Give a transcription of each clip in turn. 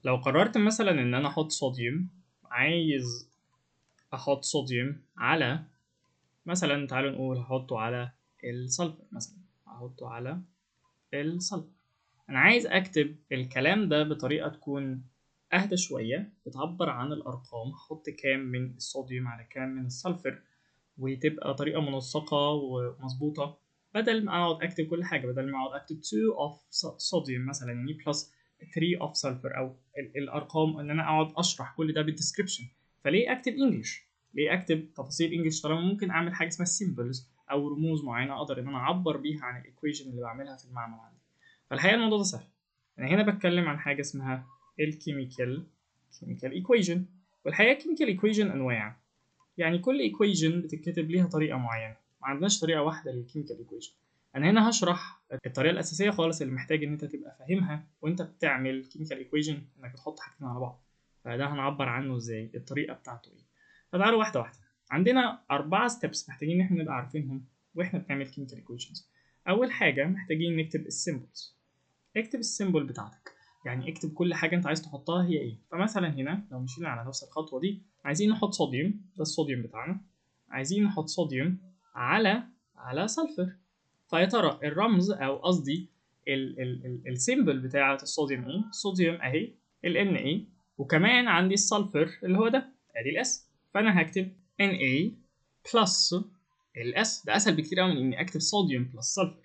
لو قررت مثلا ان انا احط صوديوم، عايز احط صوديوم على مثلا، تعالوا نقول هحطه على السلفر مثلا، هحطه على السلفر. انا عايز اكتب الكلام ده بطريقة تكون اهدى شوية، بتعبر عن الارقام، هحط كام من الصوديوم على كام من السلفر، وتبقى طريقة منسقة ومظبوطة، بدل ما اقعد اكتب كل حاجة، بدل ما اقعد اكتب 2 of sodium مثلا يعني plus 3 of sulfur، او الارقام ان انا اقعد اشرح كل ده بالديسكريبشن. فليه اكتب انجلش؟ ليه اكتب تفاصيل انجلش طالما ممكن اعمل حاجة اسمها symbols او رموز معينة اقدر ان انا اعبر بيها عن الايكويشن اللي بعملها في المعمل عندي. فالحقيقة الموضوع ده سهل. انا هنا بتكلم عن حاجة اسمها الكيميكال ايكويشن. والحقيقة الكيميكال ايكويشن انواع، يعني كل ايكويشن بتتكتب ليها طريقه معينه، ما عندناش طريقه واحده للكيميكال ايكويشن. انا هنا هشرح الطريقه الاساسيه خالص اللي محتاج ان انت تبقى فاهمها وانت بتعمل كيميكال ايكويشن، انك بتحط حاجتين على بعض. فده هنعبر عنه ازاي، الطريقه بتاعته ايه. فتعالوا واحده واحده. عندنا 4 ستيبس محتاجين ان احنا نبقى عارفينهم واحنا بنعمل كيميكال ايكويشنز. اول حاجه محتاجين نكتب السيمبلز. اكتب السيمبل بتاعتك، يعني اكتب كل حاجه انت عايز تحطها هي ايه. فمثلا هنا لو مشينا على نفس الخطوه دي، عايزين نحط صوديوم، ده الصوديوم بتاعنا، عايزين نحط صوديوم على سلفر. فيا ترى الرمز او قصدي السيمبل بتاعه الصوديوم ايه؟ الصوديوم اهي ال Na، وكمان عندي السلفر اللي هو ده ادي الاس، فانا هكتب Na بلس الاس. ده اسهل بكتير قوي من اني اكتب صوديوم بلس سلفر،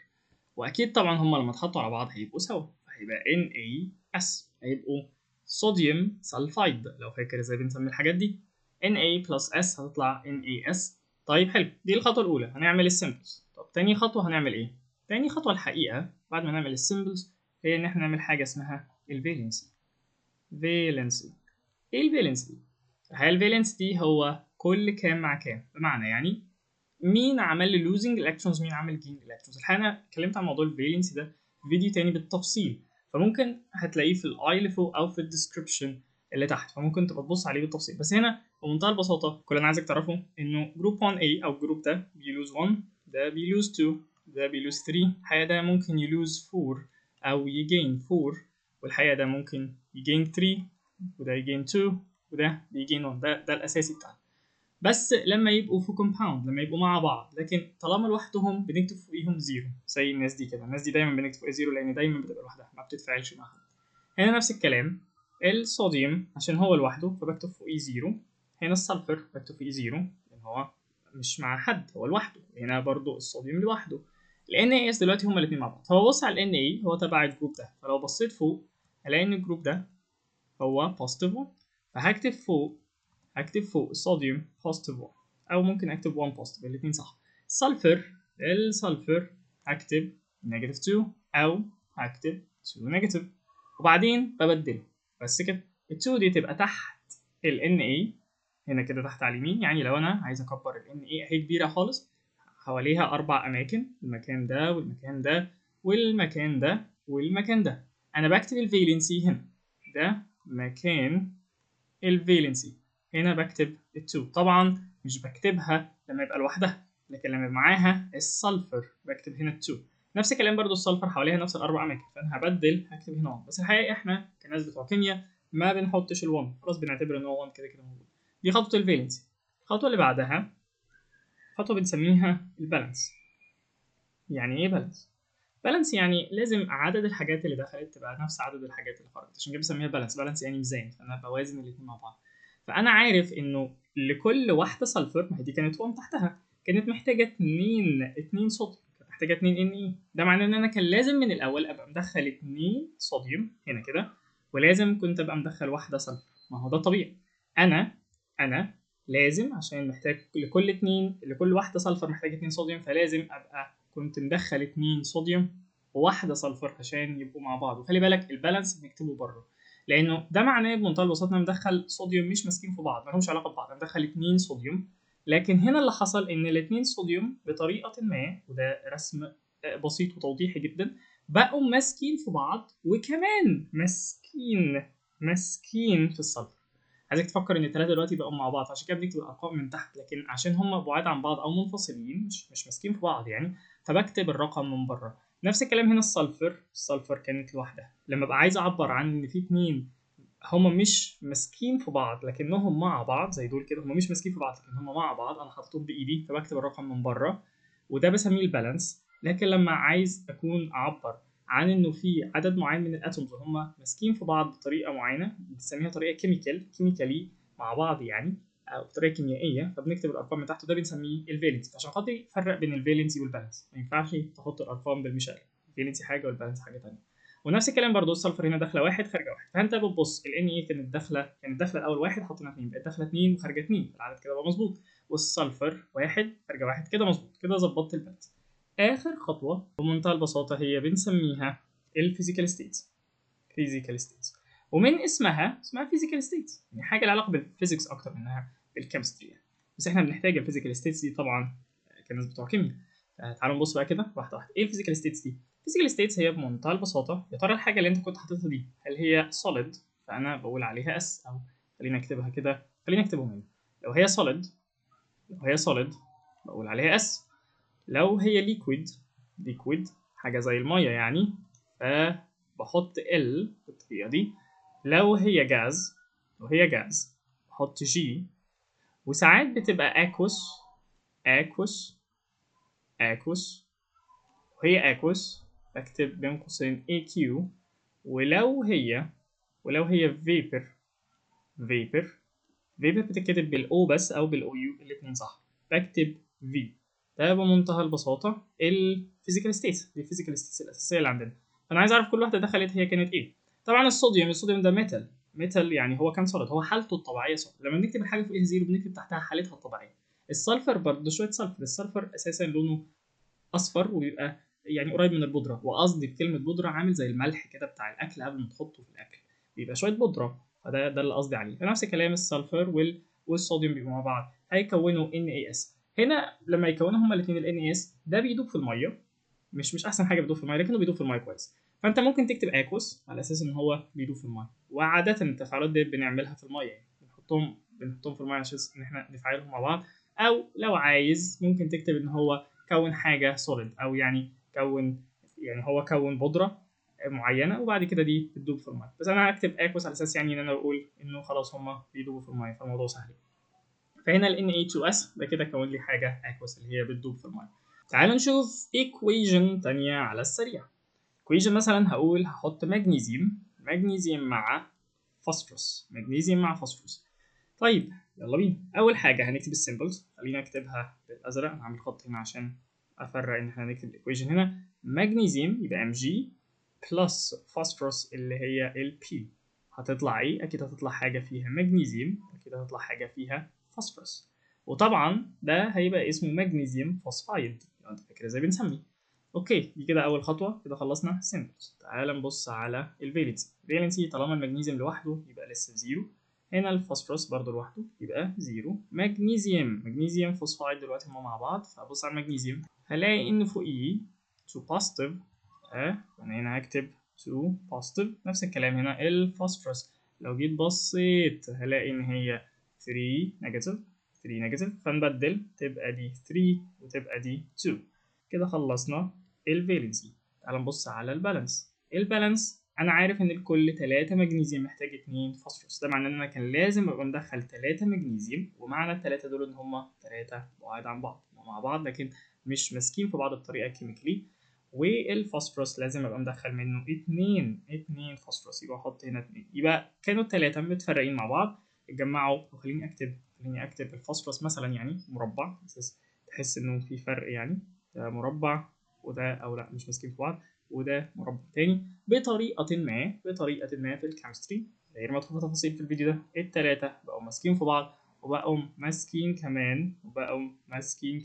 واكيد طبعا هما لما اتحطوا على بعض هيبقوا سوا، فهيبقى NaS، هيبقوا صوديوم سلفايد لو فاكر ازاي بنسمي الحاجات دي. Na بلس S هتطلع NaS. طيب حلو، دي الخطوة الأولى، هنعمل السيمبلز. طب تاني خطوة هنعمل إيه؟ تاني خطوة الحقيقة بعد ما نعمل السيمبلز هي إن إحنا نعمل حاجة اسمها الفالنسي. فالنسي، إيه الفالنسي؟ الحقيقة الفالنسي دي هو كل كام مع كام، بمعنى يعني مين عمل لي لوزنج الكترونز، مين عمل جين الكترونز. الحقيقه انا اتكلمت عن موضوع الفالنسي ده في فيديو تاني بالتفصيل، فممكن هتلاقيه في الاي اللي فوق او في الديسكربشن اللي تحت، فممكن تبقى تبص عليه بالتفصيل. بس هنا بمنتهى البساطه كل اللي انا عايزك تعرفه انه جروب 1A او الجروب ده بيلوز 1، ده بيلوز 2، ده بيلوز 3. الحقيقه ده ممكن يلوز 4 او يجين 4، والحقيقه ده ممكن يجين 3، وده يجين 2، وده بيجين 1. ده الاساسي بتاعنا. بس لما يبقوا في كومباوند، لما يبقوا مع بعض، لكن طالما لوحدهم بنكتب فوقيهم زيرو زي الناس دي كده. الناس دي دايما بنكتب فوقيها زيرو لان دايما بتبقى لوحدها ما بتتفاعلش مع حد. هنا نفس الكلام، الصوديوم عشان هو لوحده فبكتب فوقيه زيرو. هنا السلفر بكتب فوقيه زيرو لان هو مش مع حد، هو لوحده. هنا برضو الصوديوم لوحده. ال NaS دلوقتي هما الاثنين مع بعض. هو بص على ال Na هو تبع الجروب ده، فلو بصيت فوق هلاقي ان الجروب ده هو بوزيتيف 1، فهكتب فوق، هكتب فوق الصوديوم بوزيتيف 1، او ممكن اكتب 1 بوزيتيف، الاثنين صح. السلفر هكتب نيجاتيف 2 او هكتب 2 نيجاتيف، وبعدين ببدله بس كده. ال 2 دي تبقى تحت ال Na هنا كده تحت على اليمين. يعني لو انا عايز اكبر ال Na اهي كبيره خالص، حواليها 4 اماكن، المكان ده والمكان ده والمكان ده والمكان ده، انا بكتب الفالنسي هنا، ده مكان الفالنسي. هنا بكتب ال2، طبعا مش بكتبها لما يبقى لوحدها، لكن لما يبقى معاها السلفر بكتب هنا ال2. نفس الكلام برضو السلفر حواليها نفس الاربع اماكن، فانا هبدل هكتب هنا 1. بس الحقيقه احنا كناس بتوع كيمياء ما بنحطش ال1، خلاص بنعتبر ان هو 1 كده كده موجود. دي خطوه الفالنسي. الخطوه اللي بعدها خطوه بنسميها البالانس. يعني ايه بالانس؟ بالانس يعني لازم عدد الحاجات اللي دخلت تبقى نفس عدد الحاجات اللي خرجت، عشان كده بسميها بالانس. بالانس يعني ميزان، فانا بوازن الاثنين مع بعض. فانا عارف انه لكل واحده سلفر، ما هي دي كانت 1 تحتها، كانت محتاجه 2 صوديوم، كانت محتاجه 2 Na. ده معناه ان انا كان لازم من الاول ابقى مدخل 2 صوديوم هنا كده، ولازم كنت ابقى مدخل واحده سلفر. ما هو ده طبيعي. انا لازم عشان محتاج لكل واحده سلفر محتاج 2 صوديوم، فلازم ابقى كنت مدخل 2 صوديوم وواحده سلفر عشان يبقوا مع بعض. وخلي بالك البالانس بنكتبه بره، لانه ده معناه بمنتهى البساطه ان انا مدخل صوديوم مش ماسكين في بعض، ما لهمش علاقه ببعض، انا مدخل 2 صوديوم. لكن هنا اللي حصل ان الاثنين صوديوم بطريقه ما، وده رسم بسيط وتوضيحي جدا، بقوا ماسكين في بعض وكمان ماسكين في السلفر. عايزك تفكر ان الثلاثه دلوقتي بقوا مع بعض، عشان كده بنكتب الارقام من تحت، لكن عشان هم بعاد عن بعض او منفصلين مش ماسكين في بعض يعني، فبكتب الرقم من بره. نفس الكلام هنا السلفر كانت لوحدها. لما ابقى عايز اعبر عن ان في اتنين هما مش ماسكين في بعض لكنهم مع بعض زي دول كده، هما مش ماسكين في بعض لكن هما مع بعض، انا حاططهم بايدي فبكتب الرقم من بره وده بسميه البالانس. لكن لما عايز اكون اعبر عن انه في عدد معين من الاتومز وهم ماسكين في بعض بطريقه معينه بنسميها طريقه كيميكالي مع بعض يعني، او طريقه كيميائيه، فبنكتب الارقام من تحت وده بنسميه الفالنسي. عشان خاطر يفرق بين الفالنسي والبالانس ما ينفعش تحط الارقام بالمثال، الفالنسي حاجه والبالانس حاجه ثانيه. ونفس الكلام برضو السلفر هنا داخله واحد خارجه واحد، فانت بتبص ال Na كانت داخله الاول واحد حطينا اثنين، بقت داخله اثنين وخارجه اثنين، العدد كده بقى مظبوط. والسلفر واحد خارجه واحد كده مظبوط، كده ظبطت البالانس. اخر خطوه بمنتهى البساطه هي بنسميها الفيزيكال ستيتس. ومن اسمها فيزيكال ستيتس، يعني حاجه لها علاقه بالفيزيكس اكتر منها بالكيمستري يعني. بس احنا بنحتاج الفيزيكال ستيتس دي طبعا كناس بتوع كيمياء. تعالوا نبص بقى كده واحده واحده. ايه الفيزيكال ستيتس دي؟ الفيزيكال ستيتس هي بمنتهى البساطه يا ترى الحاجه اللي انت كنت حاططها دي هل هي solid، فانا بقول عليها اس، او خلينا اكتبها كده، خلينا اكتبهم هنا. لو هي solid بقول عليها اس. لو هي liquid حاجه زي الميه يعني، فبحط ال بالطريقه دي. لو هي جاز بحط جي. وساعات بتبقى اكوس. وهي اكوس بكتب بين قوسين AQ. ولو هي فيبر بتتكتب بالاو بس او بالاو يو، الاثنين صح، بكتب في. ده بمنتهى البساطه الفيزيكال ستيتس، دي الفيزيكال ستيتس الاساسيه اللي عندنا. فانا عايز اعرف كل واحده دخلت هي كانت ايه. طبعا الصوديوم ده ميتال يعني هو كان صلد، هو حالته الطبيعيه صلد. لما بنكتب الحاجه فوقيها زيرو بنكتب تحتها حالتها الطبيعيه. السلفر برضه شويه سلفر، السلفر اساسا لونه اصفر وبيبقى يعني قريب من البودره، وقصدي بكلمه بودره عامل زي الملح كده بتاع الاكل قبل ما تحطه في الاكل، بيبقى شويه بودره، فده اللي قصدي عليه. فنفس الكلام السلفر والصوديوم بيبقوا مع بعض هيكونوا NaS. هنا لما يكونوا هما الاثنين ال NaS ده بيدوب في الميه، مش احسن حاجه بيدوب في الميه لكنه بيدوب في الميه كويس. فانت ممكن تكتب اكوس على اساس ان هو بيدوب في الميه، وعاده التفاعلات دي بنعملها في الميه يعني بنحطهم في الميه عشان ان احنا نفعلهم مع بعض. او لو عايز ممكن تكتب ان هو كون حاجه سوليد، او يعني هو كون بودره معينه وبعد كده دي بتدوب في الميه. بس انا هكتب اكوس على اساس يعني ان انا بقول انه خلاص هما بيدوبوا في الميه فالموضوع سهل. فهنا ال Na2S ده كده كون لي حاجه اكوس اللي هي بتدوب في الميه. تعالوا نشوف equation تانية على السريع. equation مثلا هقول هحط مغنيسيوم مع فوسفورس. طيب يلا بينا. اول حاجه هنكتب السيمبلز، خلينا اكتبها بالازرق، انا عامل خط هنا عشان افرق ان احنا نكتب الايكويشن. هنا مغنيسيوم يبقى Mg بلس فوسفورس اللي هي ال P، هتطلع ايه؟ اكيد هتطلع حاجه فيها مغنيسيوم، اكيد هتطلع حاجه فيها فوسفورس، وطبعا ده هيبقى اسمه مغنيسيوم فوسفايد لو انت فاكر ازاي بنسميه. اوكي دي كده اول خطوه، كده خلصنا سيمبلز. تعال نبص على الفالنسي طالما المغنيسيوم لوحده يبقى لسه زيرو. هنا الفوسفورس برضو لوحده يبقى زيرو. مغنيسيوم فوسفايد دلوقتي هما مع بعض، فابص على المغنيسيوم هلاقي ان فوقيه 2 بوزيتيف، انا هنا هكتب 2 بوزيتيف. نفس الكلام هنا الفوسفورس لو جيت بصيت هلاقي ان هي 3 نيجاتيف، فنبدل تبقى دي 3 وتبقى دي 2. كده خلصنا الفالنسي. تعال نبص على البالانس انا عارف ان الكل 3 مغنيسيوم محتاج 2 فوسفورس، ده معناه ان انا كان لازم ابقى مدخل 3 مغنيسيوم، ومعنى الثلاثه دول ان هم 3 بعاد عن بعض، هم مع بعض لكن مش ماسكين في بعض بطريقه كيميكلي. والفوسفورس لازم ابقى مدخل منه 2 فوسفورس، يبقى احط هنا 2، يبقى كانوا الثلاثه متفرقين مع بعض اتجمعوا. وخليني اكتب الفوسفورس مثلا يعني مربع اساس تحس انه في فرق يعني، ده مربع وده، او لا مش ماسكين في بعض، وده مربع تاني بطريقه ما في الكيمستري غير ما ادخل في تفاصيل في الفيديو ده. التلاتة بقوا ماسكين في بعض وبقوا ماسكين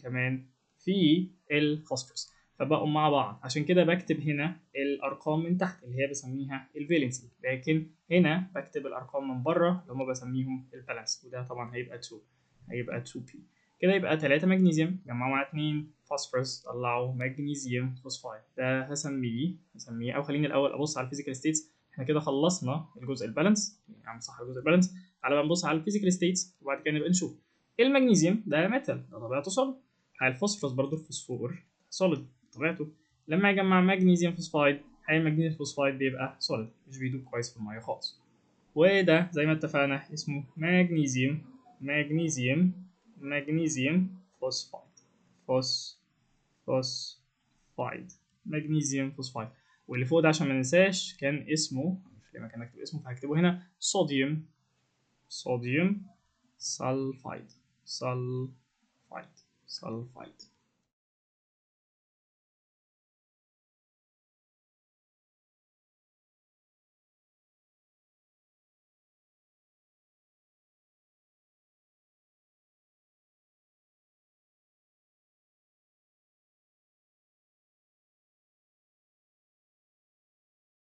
كمان في الفوسفورس، فبقوا مع بعض. عشان كده بكتب هنا الارقام من تحت اللي هي بسميها الفالنسي، لكن هنا بكتب الارقام من بره اللي هم بسميهم البالانس، وده طبعا هيبقى 2p. كده يبقى 3 مغنيسيوم جمعوا مع 2 فوسفورس طلعوا مغنيسيوم فوسفايد. ده هسميه او خليني الاول ابص على الفيزيكال ستيتس. احنا كده خلصنا الجزء البالانس، يعني صح الجزء البالانس. تعالى بقى نبص على الفيزيكال ستيتس وبعد كده نبقى نشوف. المغنيسيوم ده ميتال، ده طبيعته صلب. الفوسفورس برضو الفوسفور سوليد طبيعته. لما يجمع مغنيسيوم فوسفايد المغنيسيوم فوسفايد بيبقى سوليد، مش بيدوب كويس في الميه خالص. وده زي ما اتفقنا اسمه مغنيسيوم فوسفايد فوسفايد مغنيسيوم فوسفايد. واللي فوق ده عشان ما ننساش كان اسمه، مش ليه مكان اكتب اسمه فهكتبه هنا، صوديوم سلفايد.